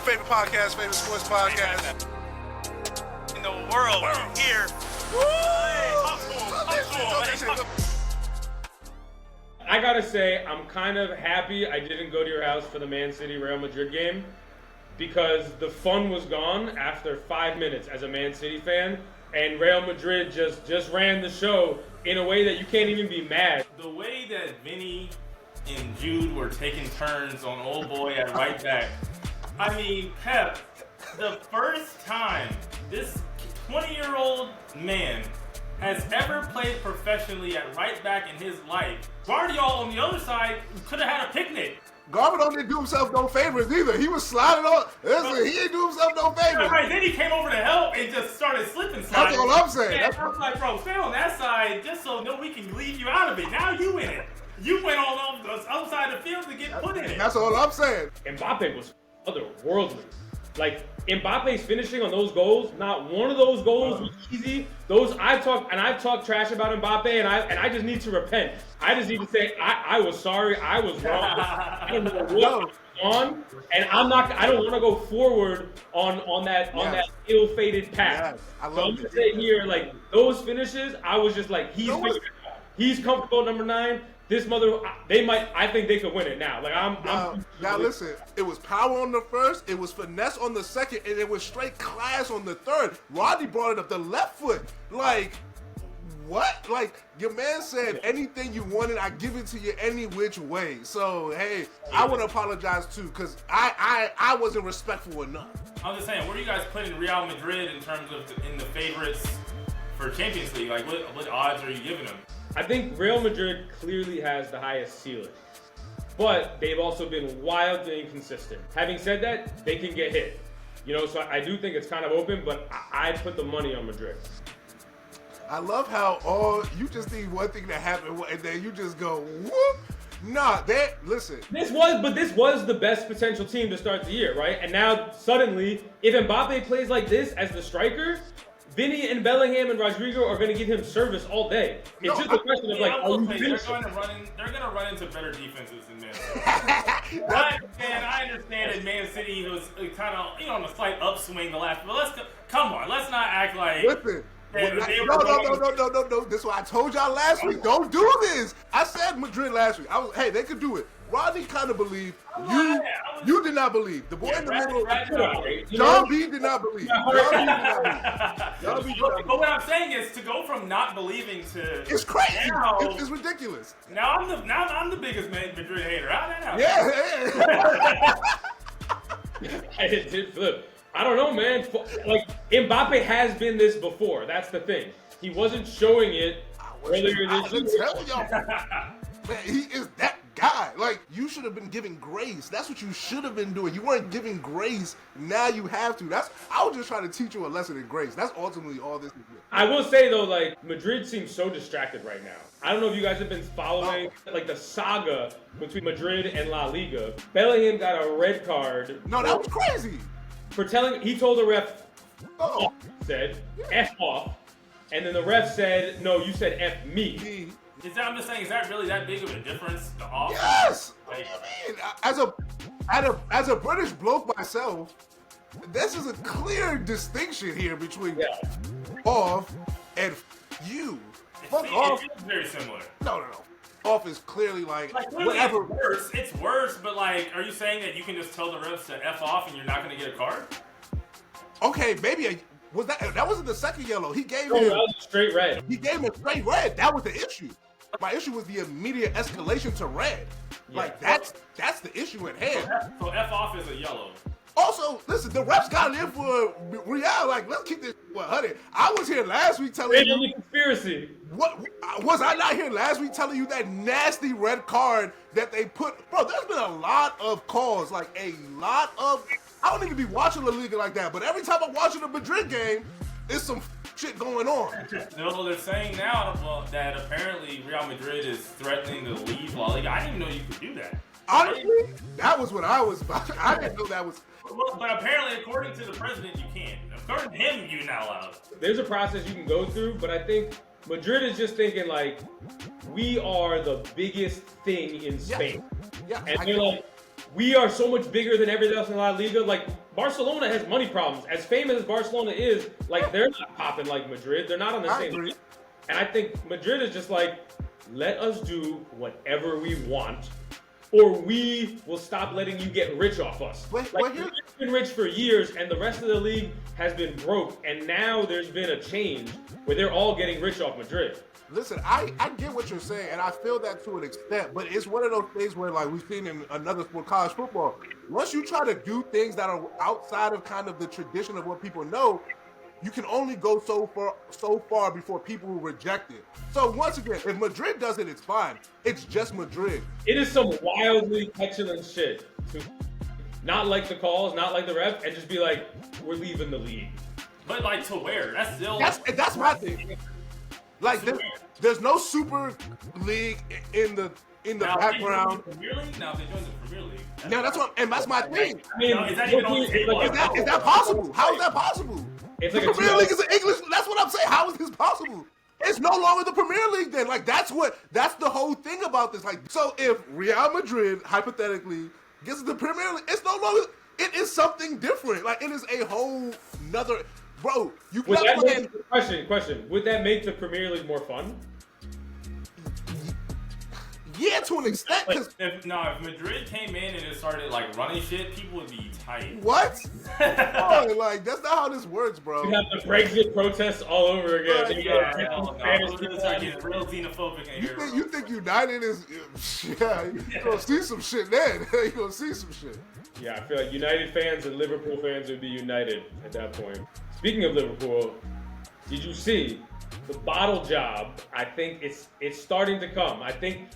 favorite podcast, favorite sports podcast in the world. Here. I gotta say, I'm kind of happy I didn't go to your house for the Man City Real Madrid game because the fun was gone after 5 minutes as a Man City fan, and Real Madrid just ran the show in a way that you can't even be mad. The way that Vinny and Jude were taking turns on old boy at right back. I mean, Pep, the first time this 20-year-old man has ever played professionally at right back in his life, Guardiola on the other side could have had a picnic. Garvin didn't do himself no favors either. He was sliding on. Listen, he ain't do himself no favors. Yeah, right. Then he came over to help and just started slipping sliding. That's all I'm saying. And I'm like, bro, stay on that side just so we can leave you out of it. Now you in it. You went on the other side of the field to get put in it. That's all I'm saying. Mbappe was otherworldly. Like, Mbappe's finishing on those goals, not one of those goals was easy. I've talked trash about Mbappe, and I just need to repent. I just need to say I was sorry, I was wrong. I don't know what was on, and I don't want to go forward on that ill-fated path. Yes, I love so I'm gonna say here, like, those finishes, I was just like, he's comfortable at number 9. This I think they could win it now. Like Now listen, it was power on the first, it was finesse on the second, and it was straight class on the third. Rodney brought it up the left foot. Like, what? Like, your man said, anything you wanted, I give it to you any which way. So, hey, I want to apologize too, because I wasn't respectful enough. I'm just saying, where are you guys putting Real Madrid in terms of in the favorites for Champions League? Like, what odds are you giving them? I think Real Madrid clearly has the highest ceiling, but they've also been wildly inconsistent. Having said that, they can get hit. So I do think it's kind of open, but I put the money on Madrid. I love how you just need one thing to happen, and then you just go, whoop. Nah, listen. This was the best potential team to start the year, right? And now, suddenly, if Mbappe plays like this as the striker, Vinny and Bellingham and Rodrigo are going to give him service all day. It's just a question of, like, they're going to run into better defenses than Man City. I understand that Man City was kind of on a slight upswing the last. But come on, let's not act like. Listen. No. This is why I told y'all last week. Don't do this. I said Madrid last week. Hey, they could do it. Rodney kind of believed. You did not believe. The boy in the middle. John B did not believe. But what I'm saying is to go from not believing to it's crazy. It's ridiculous. Now I'm the biggest Madrid hater. How that happen? Yeah. It did flip. I don't know, man. Like, Mbappe has been this before. That's the thing. He wasn't showing it earlier this year. I'm telling y'all, man, he is that guy. Like, you should have been giving grace. That's what you should have been doing. You weren't giving grace. Now you have to. I was just trying to teach you a lesson in grace. That's ultimately all this is. I will say, though, like, Madrid seems so distracted right now. I don't know if you guys have been following, like, the saga between Madrid and La Liga. Bellingham got a red card. No, that was crazy. He told the ref, said, F off. And then the ref said, no, you said F me. I'm just saying, is that really that big of a difference? The off? Yes. What do you mean? As a British bloke myself, this is a clear distinction here between off and you. Fuck off. It's very similar. No. Off is clearly like whatever. It's worse, but like, are you saying that you can just tell the refs to F off and you're not going to get a card? Okay, maybe that wasn't the second yellow. He gave him. That was a straight red. He gave him a straight red. That was the issue. My issue was the immediate escalation to red. Yeah. Like, that's the issue at hand. So F off is a yellow. Also, listen, the refs got it in for Real. Like, let's keep this 100. I was here last week telling you. Conspiracy. What was I not here last week telling you that nasty red card that they put? Bro, there's been a lot of calls. Like, a lot of. I don't even be watching the Liga like that, but every time I'm watching a Madrid game, there's some shit going on. No, they're saying now that apparently Real Madrid is threatening to leave La Liga. I didn't even know you could do that. Honestly, that was what I was about. I didn't know that was. But apparently, according to the president, you can. According to him, you're not allowed. There's a process you can go through, but I think Madrid is just thinking, like, we are the biggest thing in Spain. Yeah. And they're like, we are so much bigger than everything else in La Liga. Like, Barcelona has money problems. As famous as Barcelona is, like, they're not popping like Madrid. They're not on the same level. And I think Madrid is just like, let us do whatever we want, or we will stop letting you get rich off us. Like, we've been rich for years, and the rest of the league has been broke, and now there's been a change where they're all getting rich off Madrid. Listen, I get what you're saying, and I feel that to an extent, but it's one of those things where, like we've seen in another sport, college football, once you try to do things that are outside of kind of the tradition of what people know, you can only go so far before people will reject it. So once again, if Madrid does it, it's fine. It's just Madrid. It is some wildly petulant shit to not like the calls, not like the ref, and just be like, we're leaving the league. But like, to where? That's still... That's my thing. Like, there's no Super League in the background. Premier League? Now they joined the Premier League. That's my thing. I mean, is that even on the table? Is that possible? How is that possible? It's the like Premier League is an English. That's what I'm saying. How is this possible? It's no longer the Premier League then. Like, that's the whole thing about this. Like, so if Real Madrid hypothetically gets the Premier League, it's no longer. It is something different. Like, it is a whole nother. Bro, you would got playing. Question. Would that make the Premier League more fun? Yeah, to an extent. If Madrid came in and just started like running shit, people would be tight. What? Bro, like, that's not how this works, bro. You have the Brexit protests all over again. Hell no. We're start getting real xenophobic in here. You think United is? Yeah, you're gonna see some shit then. You're gonna see some shit. Yeah, I feel like United fans and Liverpool fans would be united at that point. Speaking of Liverpool, did you see the bottle job? I think it's starting to come. I think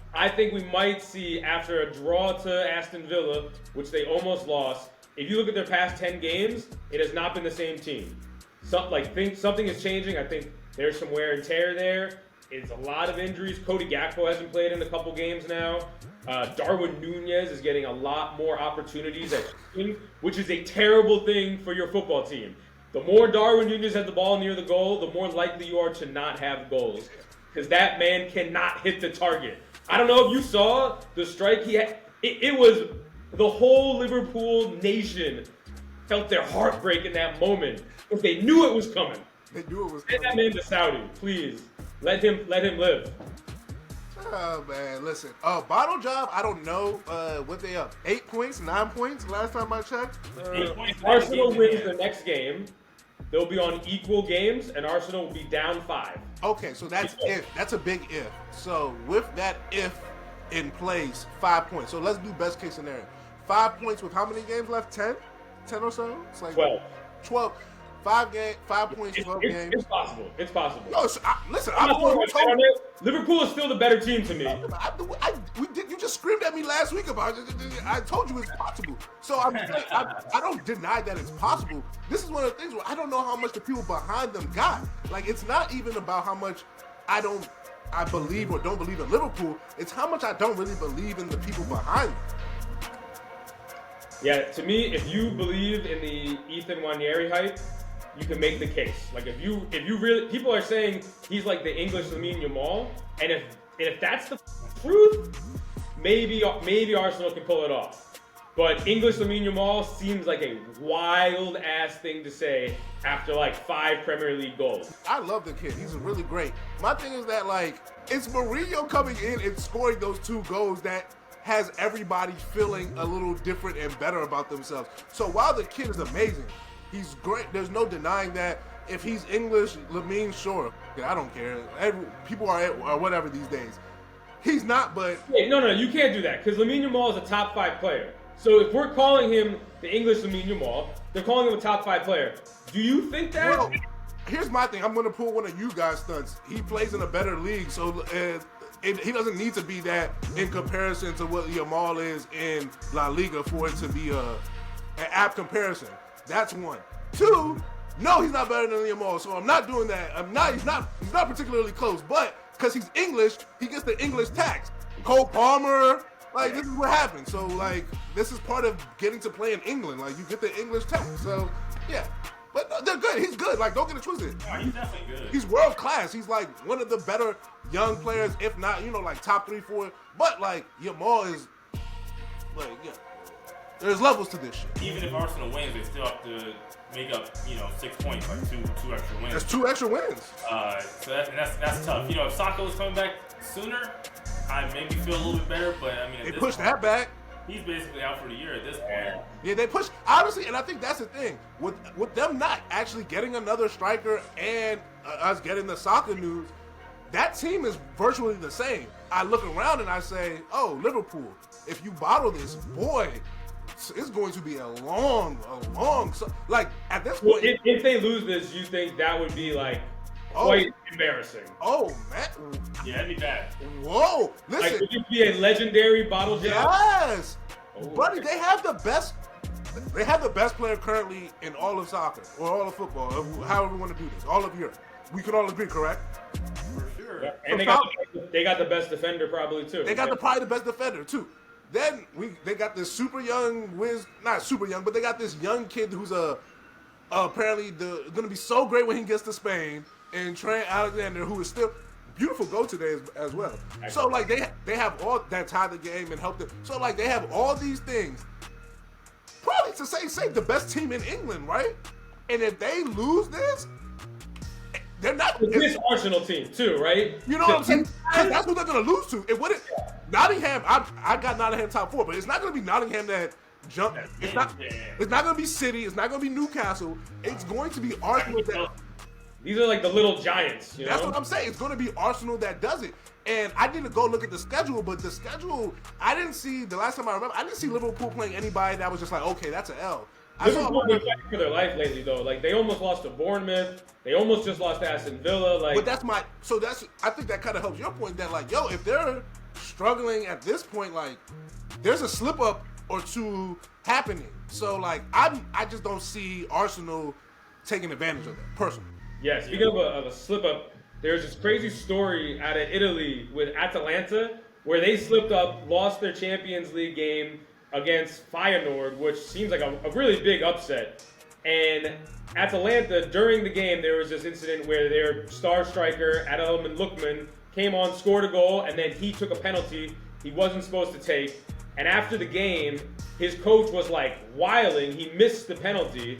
we might see, after a draw to Aston Villa, which they almost lost. If you look at their past 10 games, it has not been the same team. Something is changing. I think there's some wear and tear there. It's a lot of injuries. Cody Gakpo hasn't played in a couple games now. Darwin Nunez is getting a lot more opportunities at shooting, which is a terrible thing for your football team. The more Darwin Nunez has the ball near the goal, the more likely you are to not have goals, because that man cannot hit the target. I don't know if you saw the strike he had. It was the whole Liverpool nation felt their heartbreak in that moment, because they knew it was coming. They knew it was coming. Get that man to Saudi, please. Let him live. Oh, man, listen. Bottle job, I don't know what they up. 8 points, 9 points last time I checked. If Arsenal wins the next game, they'll be on equal games, and Arsenal will be down 5. Okay, so that's if. That's a big if. So with that if in place, 5 points. So let's do best case scenario. 5 points with how many games left? 10? 10 or so? It's like 12. 12. 5 points, 12 games. It's possible. It's possible. No, listen, I'm the one who told you. Liverpool is still the better team to me. You just screamed at me last week about it. I told you it's possible. So I don't deny that it's possible. This is one of the things where I don't know how much the people behind them got. Like, it's not even about how much I believe or don't believe in Liverpool. It's how much I don't really believe in the people behind them. Yeah, to me, if you believe in the Ethan Nwaneri hype, you can make the case. Like, if you really, people are saying he's like the English Lamine Yamal, and if that's the truth, maybe Arsenal can pull it off. But English Lamine Yamal seems like a wild ass thing to say after like 5 Premier League goals. I love the kid. He's really great. My thing is that, like, it's Mourinho coming in and scoring those 2 goals that has everybody feeling a little different and better about themselves. So while the kid is amazing, he's great. There's no denying that. If he's English, Lamine, sure. I don't care. People are whatever these days. He's not, but... Wait, no, you can't do that, because Lamine Yamal is a top 5 player. So if we're calling him the English Lamine Yamal, they're calling him a top 5 player. Do you think that? Well, here's my thing. I'm going to pull one of you guys' stunts. He plays in a better league, so he doesn't need to be that in comparison to what Yamal is in La Liga for it to be an apt comparison. That's one. 2, no, he's not better than Yamal, so I'm not doing that. He's not particularly close, but because he's English, he gets the English tax. Cole Palmer, like, this is what happens. So, like, this is part of getting to play in England. Like, you get the English tax. So, yeah. But no, they're good. He's good. Like, don't get it twisted. No, he's definitely good. He's world class. He's like one of the better young players, if not, like top 3, 4. But like Yamal is, like, yeah. There's levels to this shit. Even if Arsenal wins, they still have to make up, 6 points, like two extra wins. That's 2 extra wins. So that's tough. If Saka was coming back sooner, I maybe feel a little bit better. But I mean, they pushed that back. He's basically out for the year at this point. Yeah, they pushed, honestly, and I think that's the thing with them not actually getting another striker and us getting the Saka news. That team is virtually the same. I look around and I say, oh, Liverpool, if you bottle this, boy, it's going to be a long, like, at this point. If they lose this, you think that would be, like, quite embarrassing? Oh, man. Yeah, that'd be bad. Whoa. Listen. Like, would it be a legendary bottle job? Yes. Oh, buddy, they have the best player currently in all of soccer, or all of football, however we want to do this, all of Europe. We can all agree, correct? For sure. Yeah. And they got the best defender probably too. They got probably the best defender too. Then they got this super young not super young, but they got this young kid who's apparently gonna be so great when he gets to Spain, and Trent Alexander, who is still beautiful goal today as well. So like they have all that tie the game and help them. So like they have all these things. Probably to say the best team in England, right? And if they lose this, they're not. This Arsenal team too, right? You know what I'm saying? Because that's what they're gonna lose to. It wouldn't. Nottingham. I got Nottingham top 4, but it's not gonna be Nottingham that jump. It's not. It's not gonna be City. It's not gonna be Newcastle. It's going to be Arsenal. These are like the little giants. That's what I'm saying. It's going to be Arsenal that does it. And I didn't go look at the schedule, but the schedule, I didn't see, the last time I remember, I didn't see Liverpool playing anybody that was just like, okay, that's an L. Liverpool been fighting for their life lately, though. Like, they almost lost to Bournemouth. They almost just lost to Aston Villa. Like, but I think that kind of helps your point that, like, yo, if they're struggling at this point, like, there's a slip up or two happening. So, like, I just don't see Arsenal taking advantage of that, personally. Yeah, speaking of a slip up, there's this crazy story out of Italy with Atalanta where they slipped up, lost their Champions League game against Feyenoord, which seems like a really big upset. And Atalanta, during the game, there was this incident where their star striker, Adelman Lookman, came on, scored a goal, and then he took a penalty he wasn't supposed to take. And after the game, his coach was like wiling. He missed the penalty,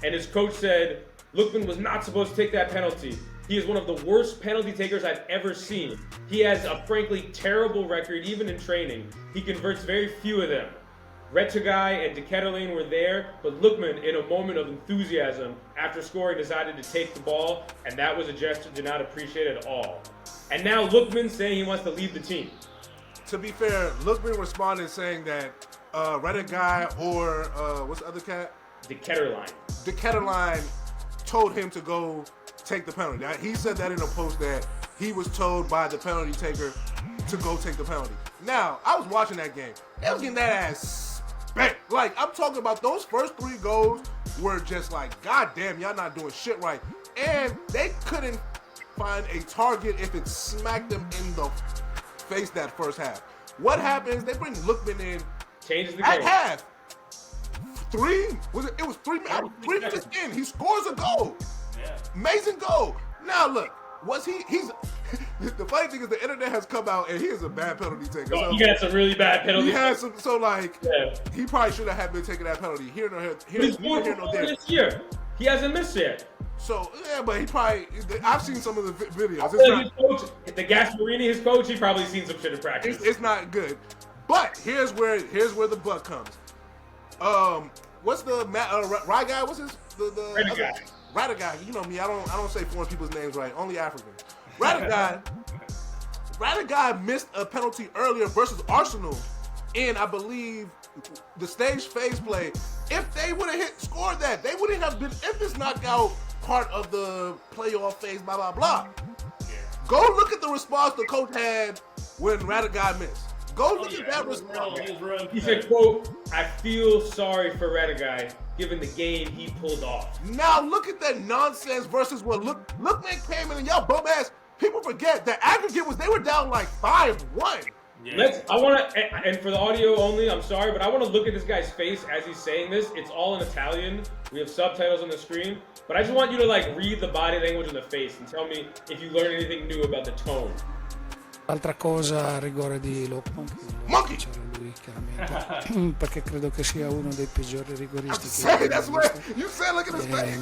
and his coach said, Lookman was not supposed to take that penalty. He is one of the worst penalty takers I've ever seen. He has a frankly terrible record, even in training. He converts very few of them. Rechagai and De Ketterling were there, but Lookman, in a moment of enthusiasm, after scoring, decided to take the ball, and that was a gesture to not appreciate at all. And now Lookman saying he wants to leave the team. To be fair, Lookman responded saying that Rechagai or what's the other cat? De Ketterling. De Ketterling told him to go take the penalty. Now, he said that in a post that he was told by the penalty taker to go take the penalty. Now, I was watching that game. They was getting that ass spanked. Like, I'm talking about those first 3 goals were just like, God damn, y'all not doing shit right. And they couldn't find a target if it smacked them in the face that first half. What happens? They bring Lookman in. Changes the at game. half. 3 minutes in. He scores a goal. Yeah. Amazing goal. Now look, he's the funny thing is the internet has come out and he is a bad penalty taker. Oh, he got some really bad penalties. He has some, he probably should have been taking that penalty. Here no there. This year, he hasn't missed yet. So yeah, but he probably. I've seen some of the videos. His coach, the Gasparini, his coach, he probably seen some shit in practice. It's not good. But here's where the buck comes. What's the Rye guy? What's his the guy? Rechagai. You know me. I don't say foreign people's names right. Only Africans. Rechagai missed a penalty earlier versus Arsenal in, I believe, the stage phase play. If they would have scored that, they wouldn't have been in this knockout part of the playoff phase. Blah blah blah. Yeah. Go look at the response the coach had when Rechagai missed. Go look at that response. He said, quote, I feel sorry for Rechagai given the game he pulled off. Now look at that nonsense versus what Lookman came in and y'all bum ass. People forget the aggregate was they were down like 5-1. Yeah. I want to, and for the audio only, I'm sorry, but I want to look at this guy's face as he's saying this. It's all in Italian. We have subtitles on the screen, but I just want you to like read the body language in the face and tell me if you learn anything new about the tone. Altra cosa, rigore di Lockman, Monkey! c'era lui chiaramente, perché credo che sia uno dei peggiori rigoristi Say, che that's ho what visto. you said. Look at his face.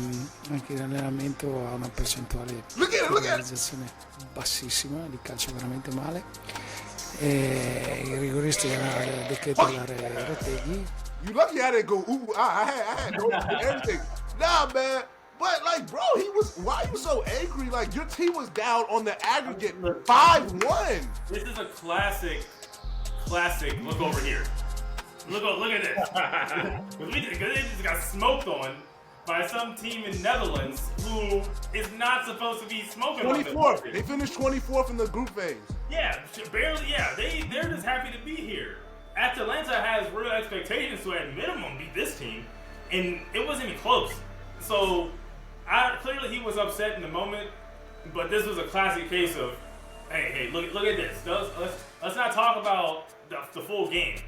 Anche in allenamento ha una percentuale Look at it, di look at it. realizzazione bassissima, di calcio veramente male. E i rigoristi hanno decreto dell'area Retegui. You lucky I didn't go, ooh, I had no everything. Nah, man. But, like, bro, why you so angry? Like, your team was down on the aggregate 5-1. This is a classic, look over here. Look at this. Because they just got smoked on by some team in Netherlands who is not supposed to be smoking on 24th. They finished 24th in the group phase. Yeah, barely, yeah. They're just happy to be here. Atalanta has real expectations to at minimum beat this team, and it wasn't even close. So, clearly he was upset in the moment, but this was a classic case of, hey, look at this. Let's not talk about the full game.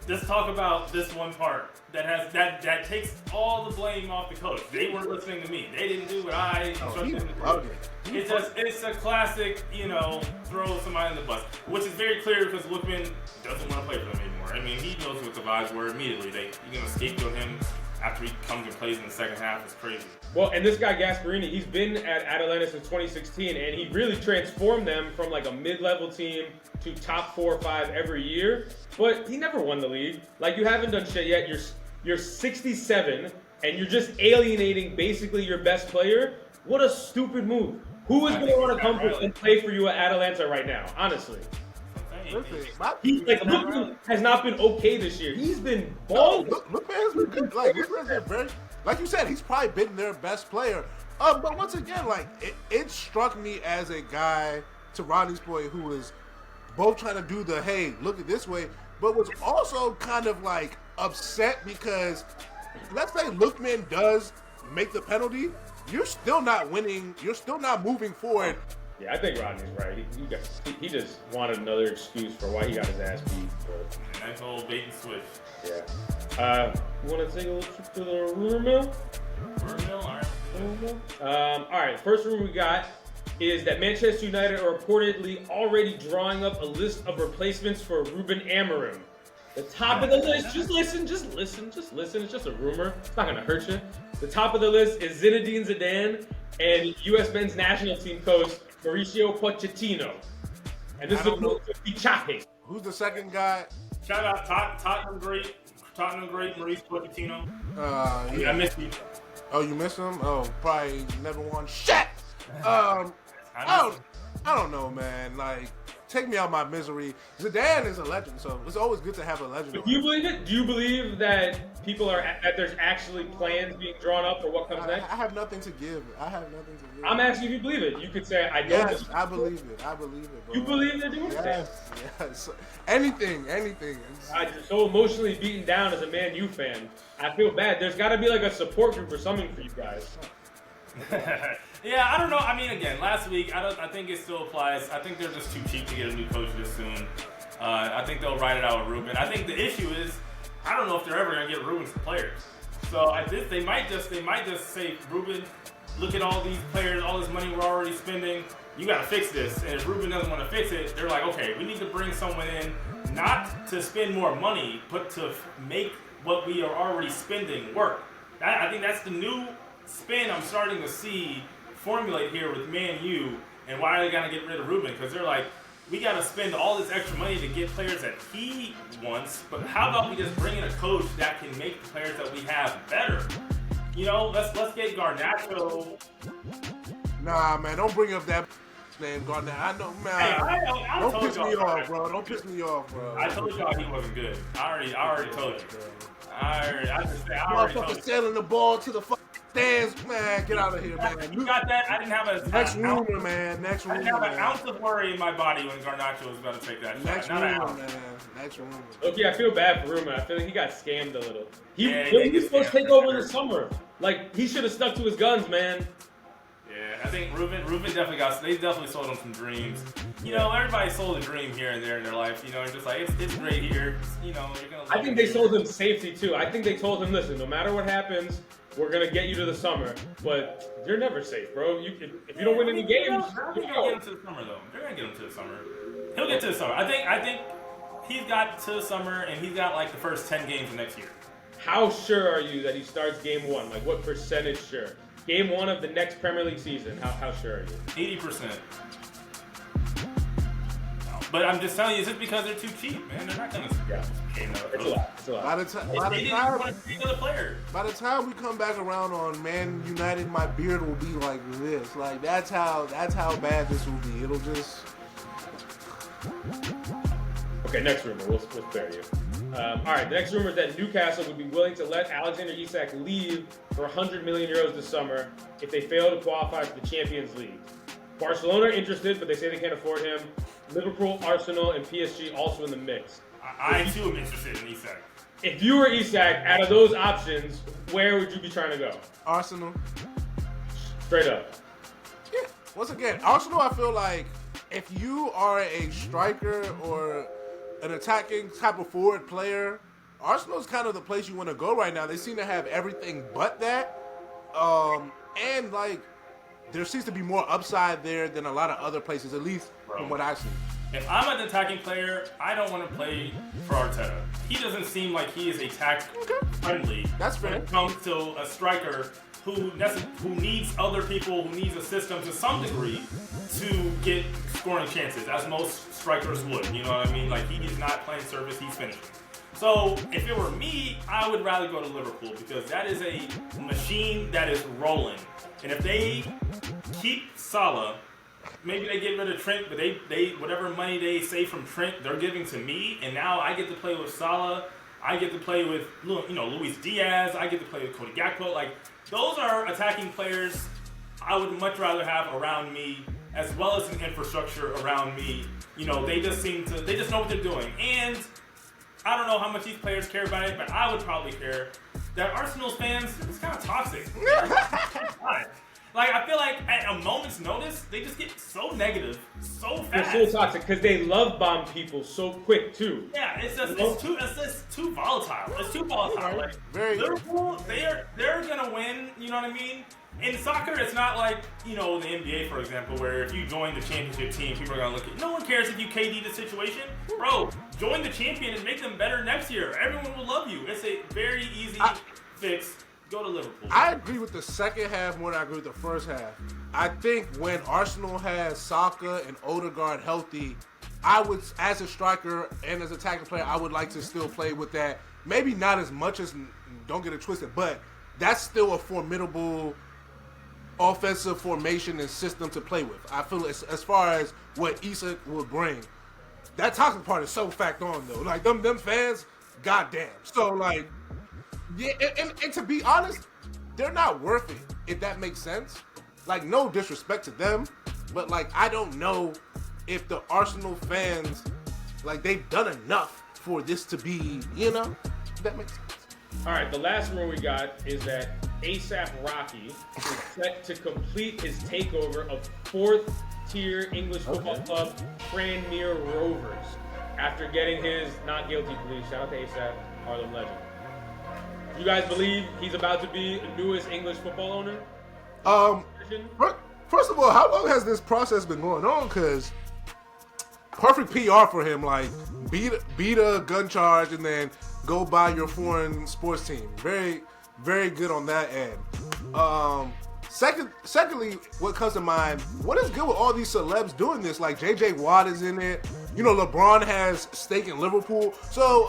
Let's talk about this one part that takes all the blame off the coach. They weren't listening to me. They didn't do what I instructed them to do. It's a classic, throw somebody in the bus, which is very clear because Lookman doesn't want to play for them anymore. I mean, he knows what the vibes were immediately. You're gonna scapegoat him after he comes and plays in the second half. It's crazy. Well, and this guy Gasparini, he's been at Atalanta since 2016, and he really transformed them from like a mid-level team to top 4 or 5 every year. But he never won the league. Like, you haven't done shit yet. You're 67, and you're just alienating basically your best player. What a stupid move. Who is going to want to come and play for you at Atalanta right now? Honestly. Lookman has not been okay this year. He's been balling. Lookman has been good. Lookman's been very, like you said, he's probably been their best player. But once again, it struck me as a guy, to Rodney's point, who was both trying to do the, hey, look at this way, but was also kind of upset because, let's say Lookman does make the penalty, you're still not winning, you're still not moving forward. Yeah, I think Rodney's right. He just wanted another excuse for why he got his ass beat. Nice old bait and switch. Yeah. You want to take a look to the rumor mill? Rumor mill? All right. All right, first rumor we got is that Manchester United are reportedly already drawing up a list of replacements for Ruben Amorim. The top of the list, just listen. It's just a rumor. It's not going to hurt you. The top of the list is Zinedine Zidane and U.S. men's national team coach Mauricio Pochettino. And this is a Fichaje. Who's the second guy? Shout out Tottenham great Mauricio Pochettino. Yeah. I missed you. Oh, you miss him? Oh, probably never won shit. I don't know, man. Take me out of my misery. Zidane is a legend, so it's always good to have a legend. Do you believe it? Do you believe that that there's actually plans being drawn up for what comes next? I have nothing to give. I'm asking if you believe it. You could say I don't. Yes, I believe it. Bro. You believe they're doing yes, yes. Anything. I'm so emotionally beaten down as a Man U fan. I feel bad. There's got to be a support group or something for you guys. Yeah, I don't know. I mean, again, last week, I think it still applies. I think they're just too cheap to get a new coach this soon. I think they'll ride it out with Ruben. I think the issue is, I don't know if they're ever going to get Ruben some players. So they might just say, Ruben, look at all these players, all this money we're already spending. You got to fix this. And if Ruben doesn't want to fix it, they're like, okay, we need to bring someone in, not to spend more money, but to make what we are already spending work. I think that's the new spin I'm starting to see formulate here with Man U, and why are they gonna get rid of Ruben? Because they're like, we gotta spend all this extra money to get players that he wants, but how about we just bring in a coach that can make the players that we have better? Let's get Garnacho. Nah, man, don't bring up that name, Garnacho. I know, man. Hey, don't piss me off, bro. Don't piss me off, bro. I told y'all he wasn't good. I already told you. I already told you. Sailing the ball to the stands, man. Get out of here, man. You got that? I didn't have a next rumor, man. Next rumor. I didn't have an ounce of worry in my body when Garnacho was about to take that next shot. Rumor, man. Next rumor. Okay, I feel bad for Ruben. I feel like he got scammed a little. He was supposed to take over in the summer. He should have stuck to his guns, man. Yeah, I think Ruben definitely sold him some dreams. Everybody sold a dream here and there in their life. Just like, it's great here. You're gonna. I think they sold him safety too. I think they told him, listen, no matter what happens, we're gonna get you to the summer, but you're never safe, bro. If you don't win any games, they're gonna get him to the summer though. They're gonna get him to the summer. He'll get to the summer. I think he's got to the summer, and he's got like the first 10 games of next year. How sure are you that he starts game 1? Like, what percentage sure? Game 1 of the next Premier League season. How sure are you? 80%. But I'm just telling you, it's just because they're too cheap, man. They're not gonna. Yeah. It's a lot. It's a lot. By the time we come back around on Man United, my beard will be like this. Like that's how bad this will be. It'll just. Okay, next rumor. We'll spare you. All right, the next rumor is that Newcastle would be willing to let Alexander Isak leave for 100 million euros this summer if they fail to qualify for the Champions League. Barcelona are interested, but they say they can't afford him. Liverpool, Arsenal, and PSG also in the mix. I too am interested in Isak. If you were Isak, out of those options, where would you be trying to go? Arsenal. Straight up. Yeah. Once again, Arsenal, I feel like if you are a striker or an attacking type of forward player, Arsenal is kind of the place you want to go right now. They seem to have everything but that. And like, there seems to be more upside there than a lot of other places, at least from what I've seen. If I'm an attacking player, I don't want to play for Arteta. He doesn't seem like he is attack friendly. That's fair. When it comes to a striker who needs other people, who needs a system to some degree to get scoring chances, as most strikers would. You know what I mean? Like, he is not playing service, he's finishing. So if it were me, I would rather go to Liverpool because that is a machine that is rolling. And if they keep Salah, maybe they get rid of Trent, but they whatever money they save from Trent, they're giving to me, and now I get to play with Salah. I get to play with Luis Diaz. I get to play with Cody Gakpo. Like, those are attacking players I would much rather have around me, as well as an infrastructure around me. You know, they just know what they're doing. And I don't know how much these players care about it, but I would probably care. That Arsenal's fans, it's kind of toxic. Like, I feel like at a moment's notice, they just get so negative, so fast. They're so toxic because they love bomb people so quick too. Yeah, it's just too volatile. It's too volatile. Like, Very Liverpool, they're gonna win. You know what I mean? In soccer, it's not like, you know, the NBA, for example, where if you join the championship team, people are gonna look at. No one cares if you KD the situation, bro. Join the champion and make them better next year. Everyone will love you. It's a very easy fix. Go to Liverpool. I agree with the second half more than I agree with the first half. I think when Arsenal has Saka and Odegaard healthy, I would, as a striker and as an attacking player, I would like to still play with that. Maybe not as much as, don't get it twisted, but that's still a formidable offensive formation and system to play with. I feel as far as what Isak will bring. That toxic part is so fact on though. Like them fans, goddamn. So like, yeah, and to be honest, they're not worth it, if that makes sense. Like, no disrespect to them, but like, I don't know if the Arsenal fans, like, they've done enough for this to be, you know, if that makes sense. All right, the last rumor we got is that ASAP Rocky is set to complete his takeover of fourth-tier English football club Tranmere Rovers after getting his not guilty plea. Shout out to ASAP, Harlem legend. You guys believe he's about to be the newest English football owner? First of all, how long has this process been going on? Because perfect PR for him, like beat a gun charge and then go buy your foreign sports team. Very, very good on that end. Secondly, what comes to mind, what is good with all these celebs doing this? Like JJ Watt is in it. You know, LeBron has stake in Liverpool. So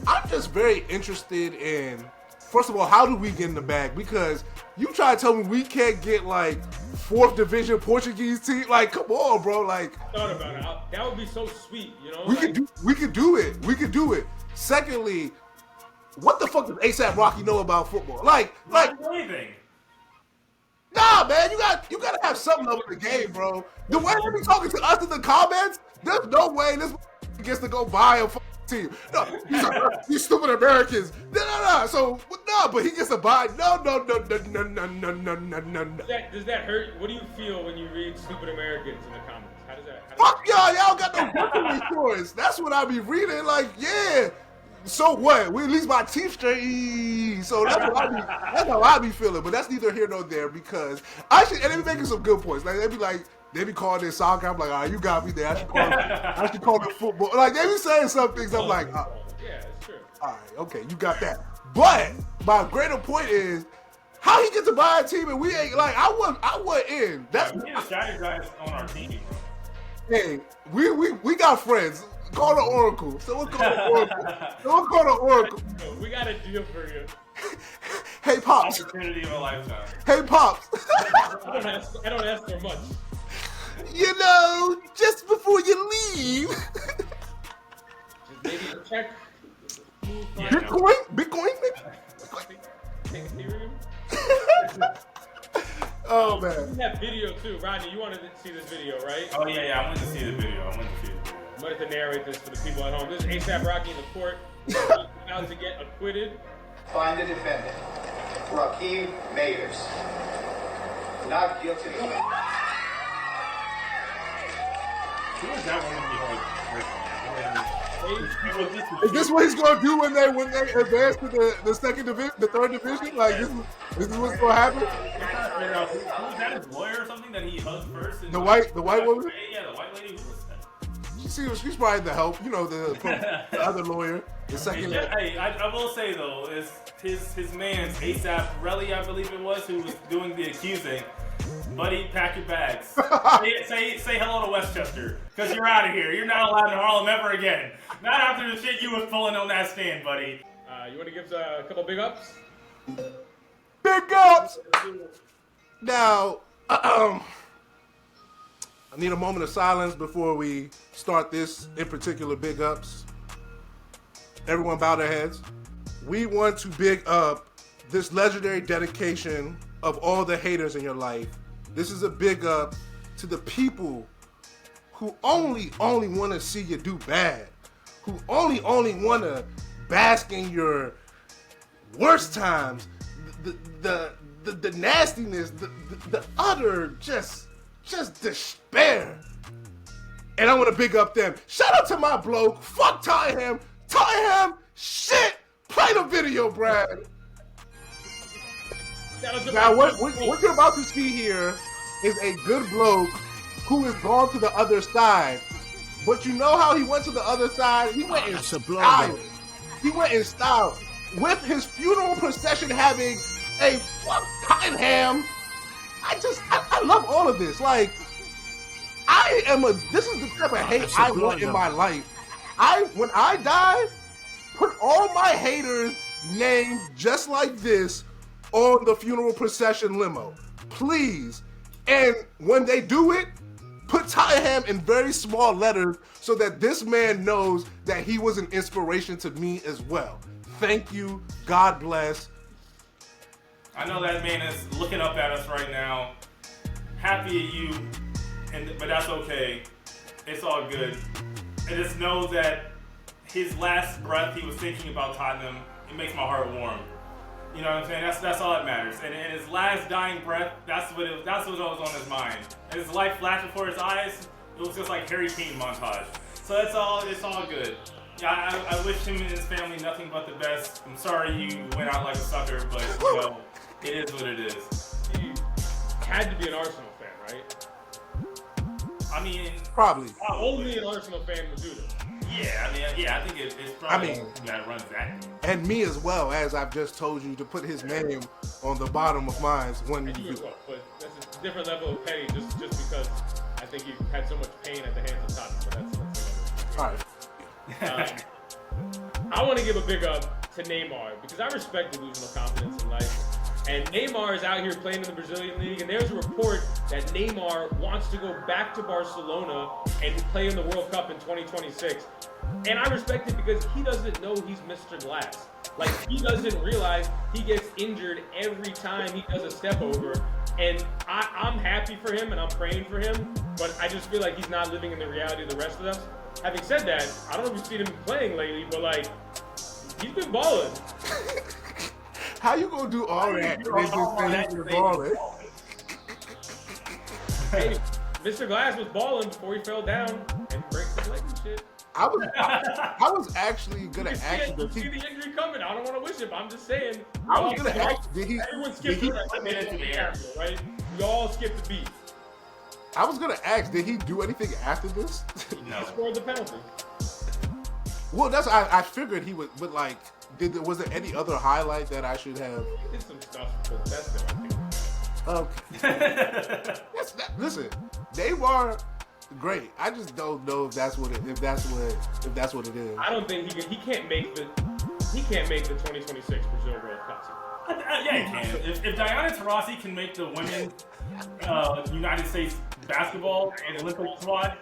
I'm just very interested in, first of all, how do we get in the bag? Because you try to tell me we can't get like 4th division Portuguese team. Like, come on, bro. Like, I thought about it. That would be so sweet, you know? We could do it. Secondly, what the fuck does ASAP Rocky know about football? Like anything. Nah, man, you gotta have some love of the game, bro. The way they be talking to us in the comments, there's no way this gets to go buy a team. No, he's like, these stupid Americans. No. So, no, but he gets to buy. No. Does that hurt? What do you feel when you read stupid Americans in the comments? How does that Fuck y'all got no birth insurance. That's what I be reading. Like, yeah. So what? We at least my teeth straight. So that's how I be feeling. But that's neither here nor there because and they be making some good points. Like they be like, They be calling it soccer. I'm like, all right, you got me there. I should call it football. Like, they be saying some things. I'm like, yeah, it's true. all right, okay, you got that. But my greater point is, how he get to buy a team and we ain't like I wasn't in. That's we need to strategize on our team, bro. Hey, we got friends. Call the Oracle. Someone call the Oracle. We got a deal for you. Hey Pops. Opportunity of a lifetime. Hey Pops. I don't ask for much. You know, just before you leave. Just maybe a check. Yeah, Bitcoin, Ethereum. Oh man. We have video too, Rodney. You wanted to see this video, right? Oh yeah. I went to see the video. I'm going to narrate this for the people at home. This is ASAP Rocky in the court. He's about to get acquitted. Find the defendant, Rakeem Mayers. Not guilty. Who is that one? Is this what he's gonna do when they advance to the second division, the third division? Like this is what's gonna happen? Who was that? His lawyer or something that he hugged first? The white woman? Yeah, the white lady. Who was that? She's probably the help, you know, the other lawyer. The second. Hey, I will say though, is his man's ASAP Relly, I believe it was, who was doing the accusing. Buddy, pack your bags. say hello to Westchester, because you're out of here. You're not allowed in Harlem ever again. Not after the shit you was pulling on that stand, buddy. You want to give a couple big ups? Big ups! Now, I need a moment of silence before we start this in particular big ups. Everyone bow their heads. We want to big up this legendary dedication of all the haters in your life. This is a big up to the people who only want to see you do bad, who only want to bask in your worst times, the nastiness, the utter just despair. And I want to big up them. Shout out to my bloke. Fuck Tottenham. Tottenham, shit. Play the video, Brad. Now, what you're about to see here is a good bloke who has gone to the other side. But you know how he went to the other side? He went in style. He went in style. With his funeral procession having a fuck Tottenham. I love all of this. Like, this is the type of hate I want in my life. When I die, put all my haters' names just like this on the funeral procession limo, please. And when they do it, put Tottenham in very small letters so that this man knows that he was an inspiration to me as well. Thank you. God bless. I know that man is looking up at us right now. Happy at you, but that's okay. It's all good. And just know that his last breath, he was thinking about Tottenham. It makes my heart warm. You know what I'm saying? That's all that matters. And his last dying breath, that's what was on his mind. And his life flashed before his eyes. It was just like Harry Kane montage. So it's all good. Yeah, I wish him and his family nothing but the best. I'm sorry you went out like a sucker, but you know, it is what it is. You had to be an Arsenal fan, right? I mean, probably. Only an Arsenal fan would do this. Yeah, I think it's probably that runs that. And me as well, as I've just told you, to put his name on the bottom of mine when you do. But that's a different level of petty, just because I think you had so much pain at the hands of Tottenham. But that's all right. I want to give a big up to Neymar because I respect delusional confidence in life. And Neymar is out here playing in the Brazilian League, and there's a report that Neymar wants to go back to Barcelona and play in the World Cup in 2026. And I respect it because he doesn't know he's Mr. Glass. Like, he doesn't realize he gets injured every time he does a step over. And I'm happy for him and I'm praying for him, but I just feel like he's not living in the reality of the rest of us. Having said that, I don't know if you've seen him playing lately, but like, he's been balling. How you gonna do all that? Hey, Mr. Glass was balling before he fell down and breaks his leg and shit. I was actually gonna ask you. See the injury coming. I don't want to wish it, but I'm just saying. I was gonna ask. Everyone skipped the air, right? We all skipped the beat. I was gonna ask, did he do anything after this? No. Scored the penalty. Well, that's I figured he would, but like, was there any other highlight that I should have? He did some stuff, but that's it. I think. Okay. Listen, Neymar, great. I just don't know if that's what it is. I don't think he can't make the 2026 Brazil World Cup. Yeah, he can. If Diana Taurasi can make the women's United States basketball and Olympic squad,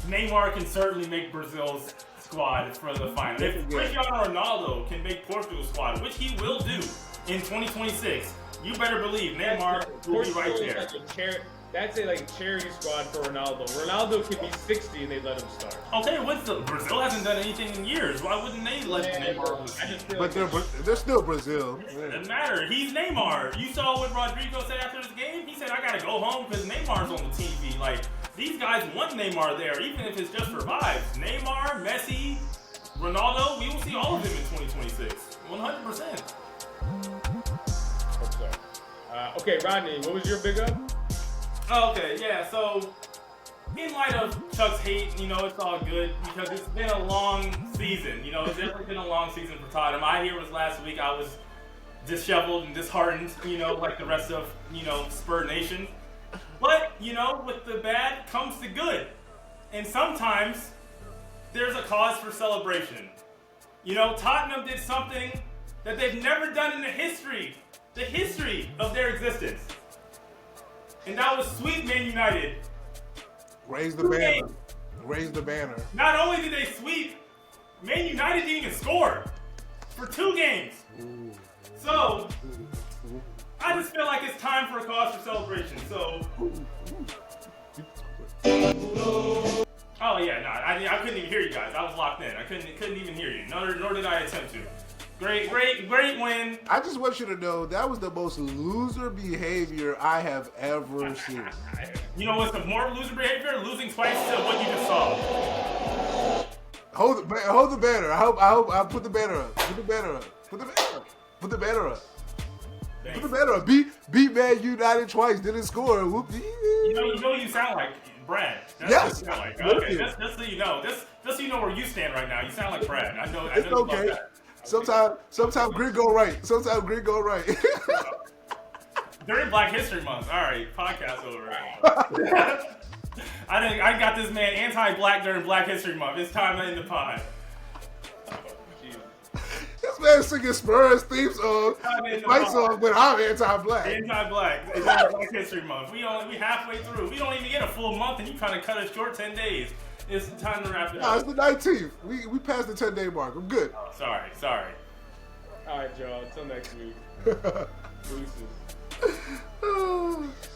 Neymar can certainly make Brazil's squad for the final. If Cristiano Ronaldo can make Portugal's squad, which he will do in 2026, you better believe Neymar will be right there. That's a charity squad for Ronaldo. Ronaldo could be 60 and they let him start. Okay, Brazil hasn't done anything in years. Why wouldn't they let Neymar? But they're still Brazil. Doesn't matter. He's Neymar. You saw what Rodrigo said after this game? He said, I gotta go home because Neymar's on the TV. Like, these guys want Neymar there, even if it's just for vibes. Neymar, Messi, Ronaldo, we will see all of them in 2026. 100%. Okay, Rodney, what was your big up? Okay, yeah, so in light of Chuck's hate, it's all good because it's been a long season. It's definitely been a long season for Tottenham. I hear it was last week. I was disheveled and disheartened, like the rest of, Spur Nation. But, with the bad comes the good. And sometimes there's a cause for celebration. Tottenham did something that they've never done in the history of their existence. And that was sweep Man United. Raise the banner. Raise the banner. Not only did they sweep, Man United didn't even score for 2 games. So, I just feel like it's time for a cause for celebration. So, oh yeah, I couldn't even hear you guys. I was locked in. I couldn't even hear you. Nor did I attempt to. Great win. I just want you to know that was the most loser behavior I have ever seen. You know what's the more loser behavior? Losing twice to what you just saw. Hold the banner. I put the banner up. Put the banner up. Put the banner up. Put the banner up. Thanks. Put the banner up. Beat Man United twice. Didn't score. Whoop. You know what you sound like, Brad. That's Yes. what you sound like. Okay, just so you know. Just so you know where you stand right now. You sound like Brad. I know. It's okay. Sometimes Greg go right. During Black History Month. All right, podcast over. I got this man anti-black during Black History Month. It's time to end the pod. This man singing Spurs theme song, fight song, but I'm anti-black. Anti-black. It's Black History Month. We halfway through. We don't even get a full month, and you trying to cut it short 10 days. It's time to wrap it up. No, it's the 19th. We passed the 10-day mark. I'm good. Oh, sorry. All right, y'all. Until next week. Deuces.